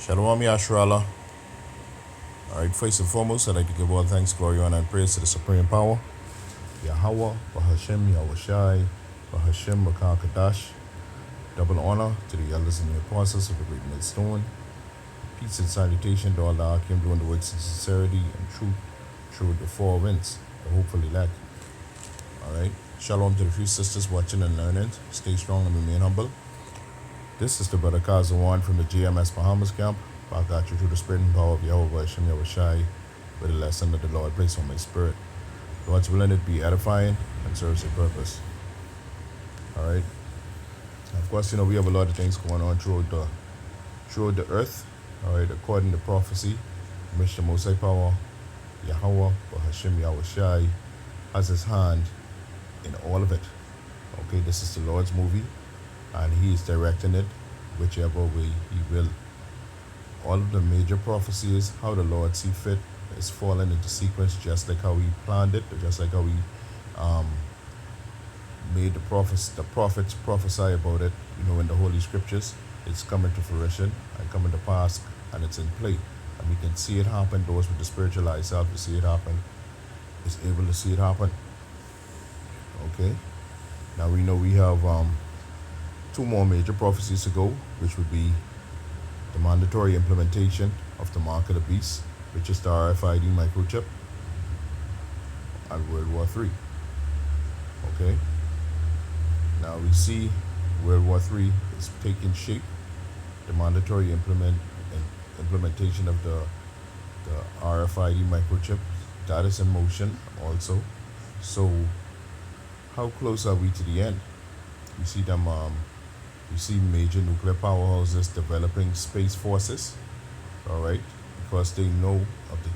Shalom Yasharahla. Alright, first and foremost, I'd like to give all thanks, glory, honor, and praise to the Supreme Power, Yahweh, Bahashem, Yahushai, Bahashem, Rakah Kadash. Double honor to the elders and the apostles of the Great Millstone. Peace and salutation to all the Akim doing the works in sincerity and truth through the four winds, the hopeful elect. Alright, shalom to the few sisters watching and learning. Stay strong and remain humble. This is the brother Kazawan from the GMS Bahamas camp. I got you through the spirit and power of Yahweh Hashem Yahushai with a lesson that the Lord placed on my spirit. Lord's willing it be edifying and serves a purpose. Alright. Of course, we have a lot of things going on throughout the earth. Alright, according to prophecy, Mr. Most High Power, Yahweh Hashem Yahushai has his hand in all of it. Okay, this is the Lord's movie, and he is directing it whichever way he will. All of the major prophecies, how the Lord see fit, is falling into sequence just like how he planned it, just like how he made the prophets prophesy about it, in the Holy Scriptures. It's coming to fruition and coming to pass, and it's in play. And we can see it happen. Those with the spiritual eyes out to see it happen is able to see it happen. Okay? Now we know we have two more major prophecies to go, which would be the mandatory implementation of the mark of the beast, which is the RFID microchip, and World War III. Okay? Now we see World War III is taking shape. The mandatory implementation of the RFID microchip, that is in motion also. So how close are we to the end? We see them we see major nuclear powerhouses developing space forces, all right, because they know of the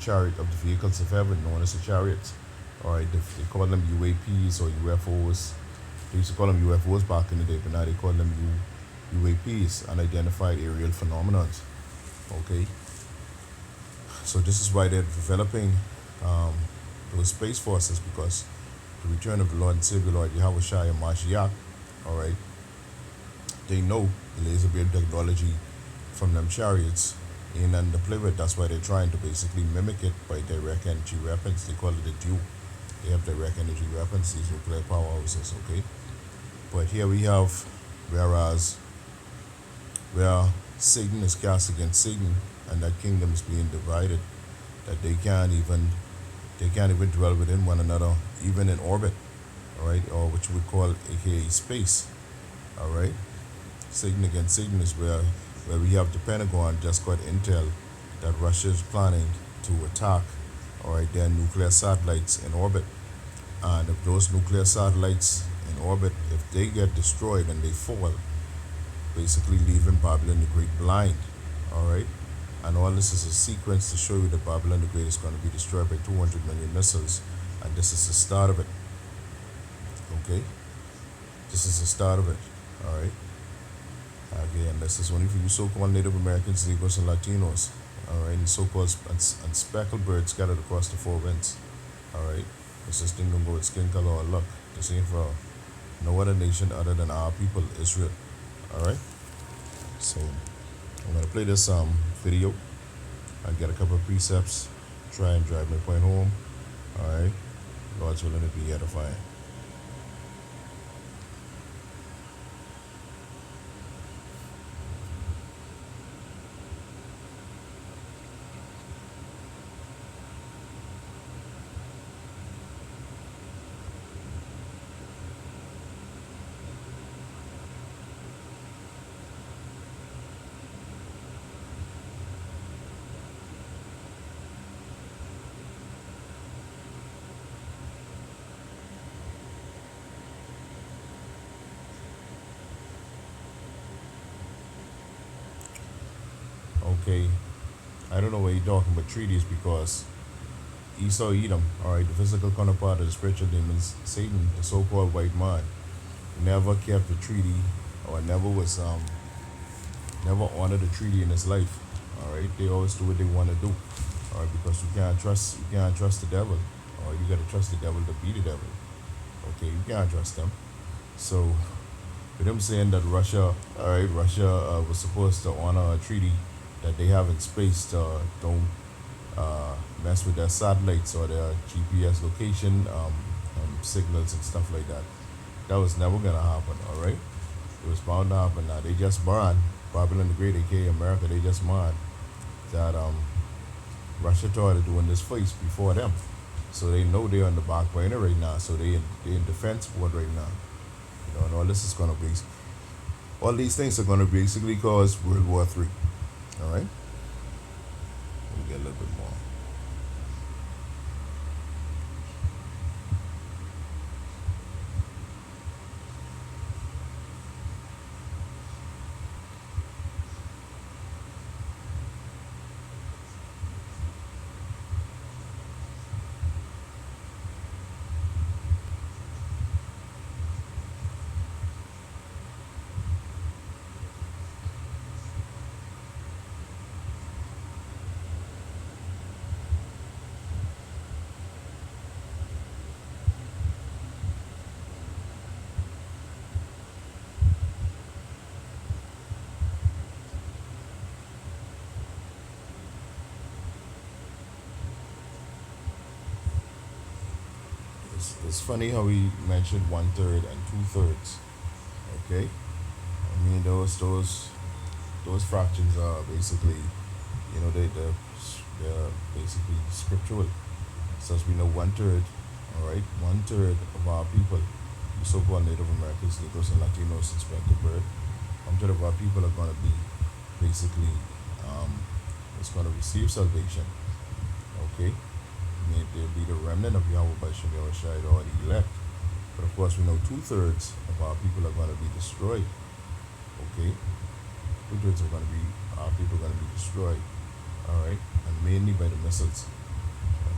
vehicles of heaven known as the chariots, all right. They call them UAPs or UFOs. They used to call them UFOs back in the day, but now they call them UAPs, unidentified aerial phenomena. Okay, so this is why they're developing those space forces, because the return of the Lord and Savior Lord Yahweh Shai and Mashiach, all right. They know the laser beam technology from them chariots ain't nothing to play with. That's why they're trying to basically mimic it by direct energy weapons. They call it a dupe. They have direct energy weapons, these nuclear powerhouses, okay? But here we have, where Satan is cast against Satan and that kingdom is being divided, that they can't even dwell within one another, even in orbit, all right, or what you would call aka space, all right. Satan against Satan is where we have the Pentagon just got intel that Russia is planning to attack, all right, their nuclear satellites in orbit. And if those nuclear satellites in orbit, if they get destroyed and they fall, basically leaving Babylon the Great blind, all right. And all this is a sequence to show you that Babylon the Great is going to be destroyed by 200 million missiles, and this is the start of it. Okay, this is the start of it, all right. Okay, and this is only for you so-called Native Americans, Negroes, and Latinos, all right, and so-called and speckled birds scattered across the four winds, all right. This thing don't go with skin color or luck. This ain't for no other nation other than our people, Israel, all right. So I'm gonna play this video and get a couple of precepts, try and drive my point home, all right. Lord's willing to be edifying. Okay, I don't know what you're talking about treaties, because Esau Edom, all right, the physical counterpart of the spiritual demons, Satan, the so-called white man, never kept a treaty, or never honored a treaty in his life. All right, they always do what they want to do. All right, because you can't trust the devil. Or you gotta trust the devil to be the devil. Okay, you can't trust them. So with them saying that Russia was supposed to honor a treaty that they have in space don't mess with their satellites or their GPS location signals and stuff like that. That was never gonna happen. All right, it was bound to happen. Now they just mad. Babylon the Great, aka America, they just mad that Russia started doing this first before them. So they know they're on the back burner right now. So they in defense mode right now. And all this is gonna be, all these things are gonna basically cause World War III. All right. Let me get a little bit more. It's funny how we mentioned 1/3 and 2/3. Okay, I mean those fractions are basically, they're basically scriptural. So as we know, 1/3, all right, 1/3 of our people, the so-called Native Americans, Negroes, and Latinos, expected birth, 1/3 of our people are going to be basically, it's going to receive salvation. Okay, may there be the remnant of Yahweh by Shem Yahushai or the elect. But of course, we know 2/3 of our people are going to be destroyed. Okay, 2/3 are going to be, our people are going to be destroyed. All right, and mainly by the missiles.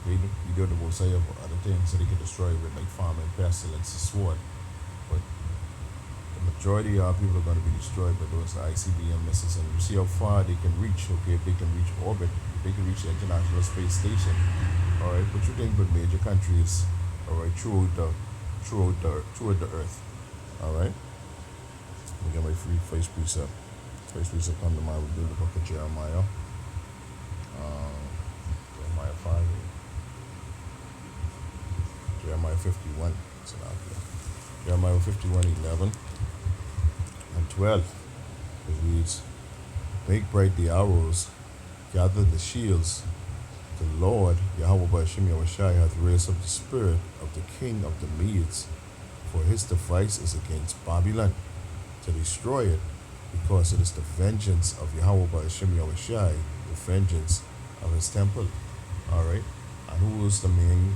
Okay, we do the most of other things that they can destroy with like famine, pestilence, and sword. But the majority of our people are going to be destroyed by those ICBM missiles, and you see how far they can reach. Okay, if they can reach orbit, if they can reach the International Space Station. All right, what you think with major countries? All right, throughout the earth. All right. Let me get my free first precept. First precept come to mind with the book of Jeremiah. Jeremiah 5. Jeremiah 51. It's out there. Jeremiah 51:11 and 12. It reads, "Make bright the arrows, gather the shields. The Lord, Yahweh Ba'ashem Yahushai, hath raised up the spirit of the king of the Medes, for his device is against Babylon, to destroy it, because it is the vengeance of Yahweh Ba'ashem Yahushai, the vengeance of his temple." All right, and who is the main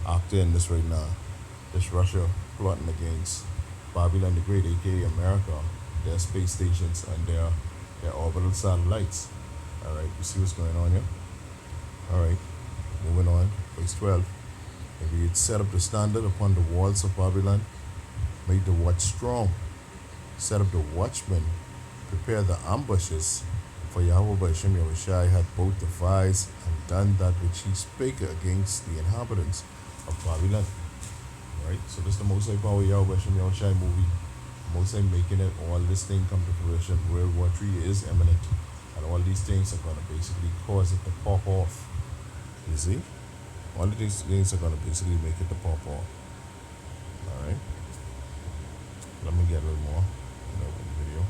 actor in this right now? This Russia plotting against Babylon the Great, aka America, their space stations and their orbital satellites. All right, you see what's going on here? All right, moving on. Verse 12. "If he had set up the standard upon the walls of Babylon, made the watch strong, set up the watchmen, prepare the ambushes, for Yahweh Ba'ashem Yahushai had both devised and done that which he spake against the inhabitants of Babylon." All right, so this is the Most High Power Yahweh Ba'ashem Yahushai movie. Most High making it, all this thing come to fruition. World War III is imminent. And all these things are going to basically cause it to pop off. You see? All of these things are going to basically make it to pop off. Alright? Let me get a little more in the video.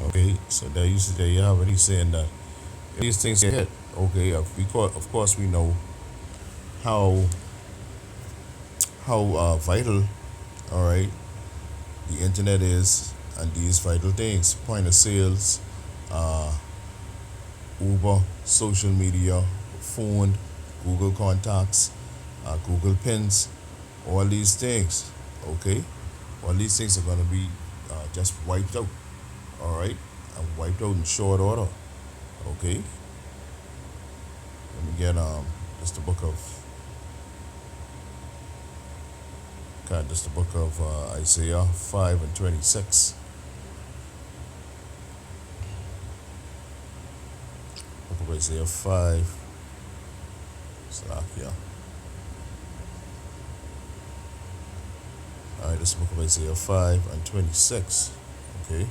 Okay, so there you have it. He's saying that if these things get hit, okay, of course we know how vital, all right, the internet is, and these vital things, point of sales, uh, Uber, social media, phone, Google contacts, Google pins, all these things, okay, all these things are going to be just wiped out, all right, and wiped out in short order, okay. Let me get just the book of just the book of Isaiah 5:26. Book of Isaiah 5. Salakia. All right, this is the book of Isaiah 5:26. Okay,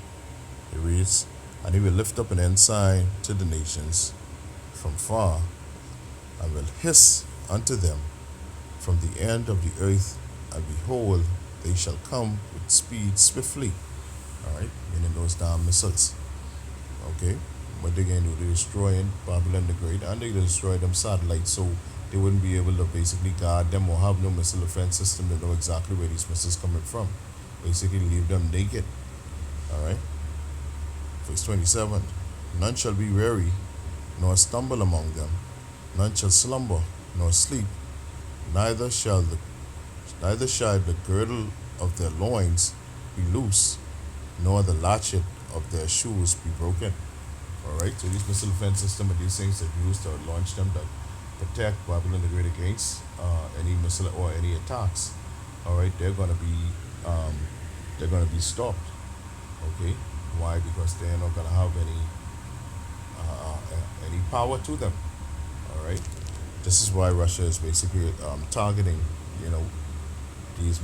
it reads, "And he will lift up an ensign to the nations from far, and will hiss unto them from the end of the earth, and behold, they shall come with speed swiftly." All right, meaning those damn missiles. Okay, what they're going to do, they're destroying Babylon the Great, and they're going to destroy them satellites, so they wouldn't be able to basically guard them or have no missile defense system to know exactly where these missiles coming from. Basically, leave them naked. All right. Verse 27. "None shall be weary, nor stumble among them. None shall slumber, nor sleep. Neither shall the girdle of their loins be loose, nor the latchet of their shoes be broken." All right. So these missile defense system and these things that used to launch them that protect Babylon the Great against any missile or any attacks. All right. They're gonna be stopped. Okay. Why? Because they're not gonna have any power to them. All right. This is why Russia is basically targeting, you know, these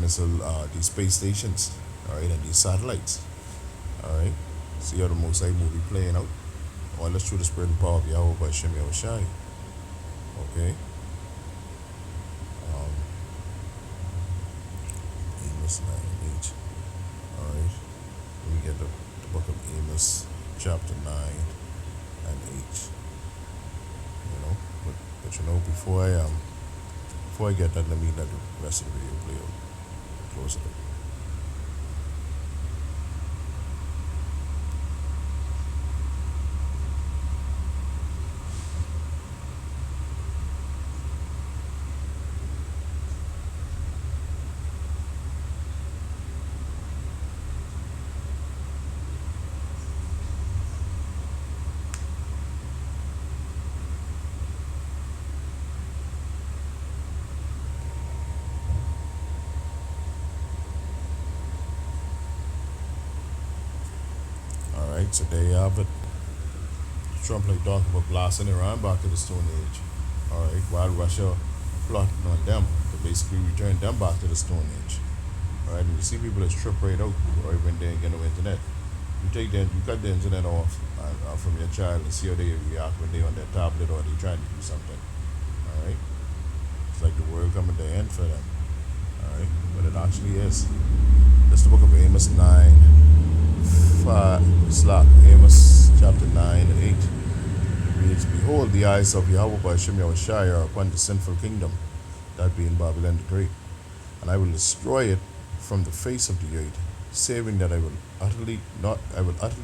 space stations. All right, and these satellites. All right. See how the Mosai movie playing out. All that's through the spirit and power of Yahweh by Shem Yahushai. Okay. Um, Amos 9:8. All right. Let me get the book of Amos, chapter 9 and 8. You know, but you know, before I get that, let me let the rest of the video play out. Close it up. All right, so there you have it. Trump like talking about blasting Iran back to the Stone Age. All right, while Russia plotting on them to basically return them back to the Stone Age. All right, and you see people that strip right out, or even they ain't get no internet. You cut the internet off from your child and see how they react when they on their tablet or they trying to do something. All right, it's like the world coming to end for them. All right, but it actually is. That's the book of Amos 9, 5, Amos chapter 9 and 8. Reads, "Behold, the eyes of Yahweh by Shem Yahushai are upon the sinful kingdom, that being Babylon the Great, and I will destroy it from the face of the earth, saving that I will utterly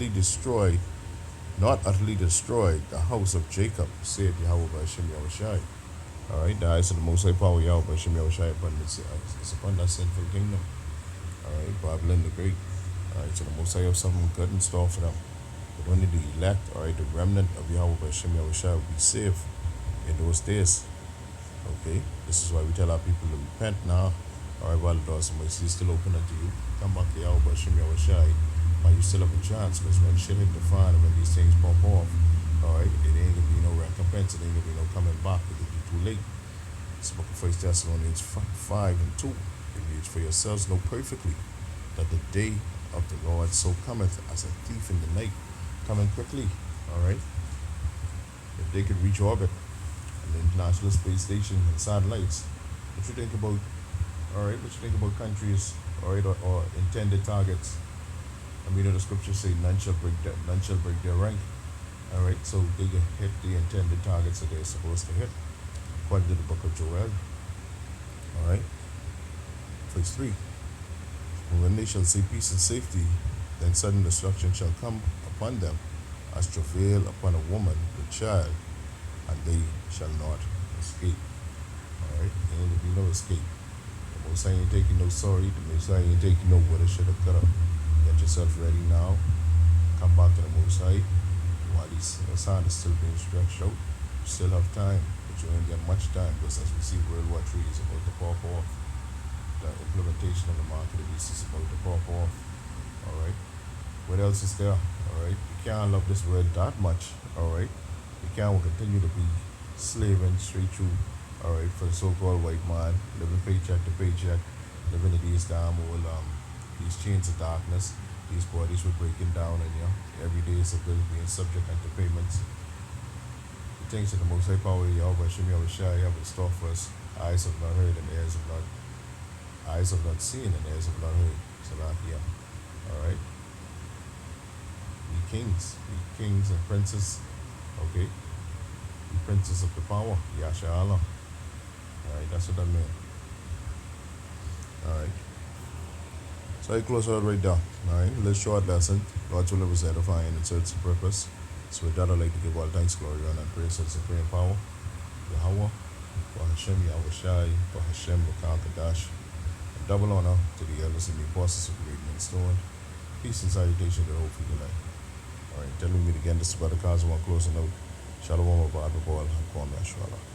destroy, not utterly destroy the house of Jacob, saith Yahweh by Shem Yahushai." All right, the eyes of the Most High Power Yahweh by Shem Yahushai is upon that sinful kingdom. All right, Babylon the Great. All right, so the Most High have something good in store for them. But only the elect, all right, the remnant of Yahweh by Shem Yahushua will be saved in those days. Okay, this is why we tell our people to repent now. All right, while the doors of mercy is still open unto you, come back to Yahweh by Shem Yahushua while you still have a chance. Because when shit hit the fan and when these things pop off, all right, it ain't gonna be no recompense. It ain't gonna be no coming back. It'll be too late. It's the book of 1 Thessalonians 5 and 2. It reads, "For yourselves know perfectly that the day of the Lord so cometh as a thief in the night, coming quickly." All right, if they could reach orbit and the International Space Station and satellites, what you think about? All right, what you think about countries? All right, or intended targets? I mean, the scriptures say none shall break their rank. All right, so they can hit the intended targets that they're supposed to hit, according to the book of Joel. All right, verse 3. And when they shall see peace and safety, then sudden destruction shall come upon them, as travail upon a woman with child, and they shall not escape. All right, and there be no escape. The Most High ain't taking no sorry. The Most High ain't taking no woulda, shoulda, coulda. Get yourself ready now. Come back to the Most High while his hand is still being stretched out. You still have time, but you ain't get much time because as we see, World War III is about to pop off. The implementation of the mark of the beast is about to pop off. All right. What else is there? All right. You can't love this world that much. All right. You can't continue to be slaving straight through. All right, for the so-called white man, living paycheck to paycheck, living in these damn old these chains of darkness. These bodies were breaking down, and every day is a bill being subject unto payments. The things that the Most High Power of Yahweh Shem Yahweh Shai have in store for us, eyes have not heard, and eyes have not seen, and ears have not heard. Salakia. All right. Be kings and princes. Okay. Be princes of the power. Yasharahla. Alright, that's what that means. Alright. So I close out right there. Alright, a little short lesson. God's will was edifying and serves the purpose. So with that, I'd like to give all thanks, glory, honor, and praise and supreme power. Yahweh, for Hashem, Yahweh Shai, for Hashem, Lekal Kadash. And double honor to the elders and the apostles of great men stoned. Peace and salutation to the whole people life. Alright, till we meet again, this is Brother Kazawan closing out. Shalom, Abad, Babal, and Ban-Yasharahla.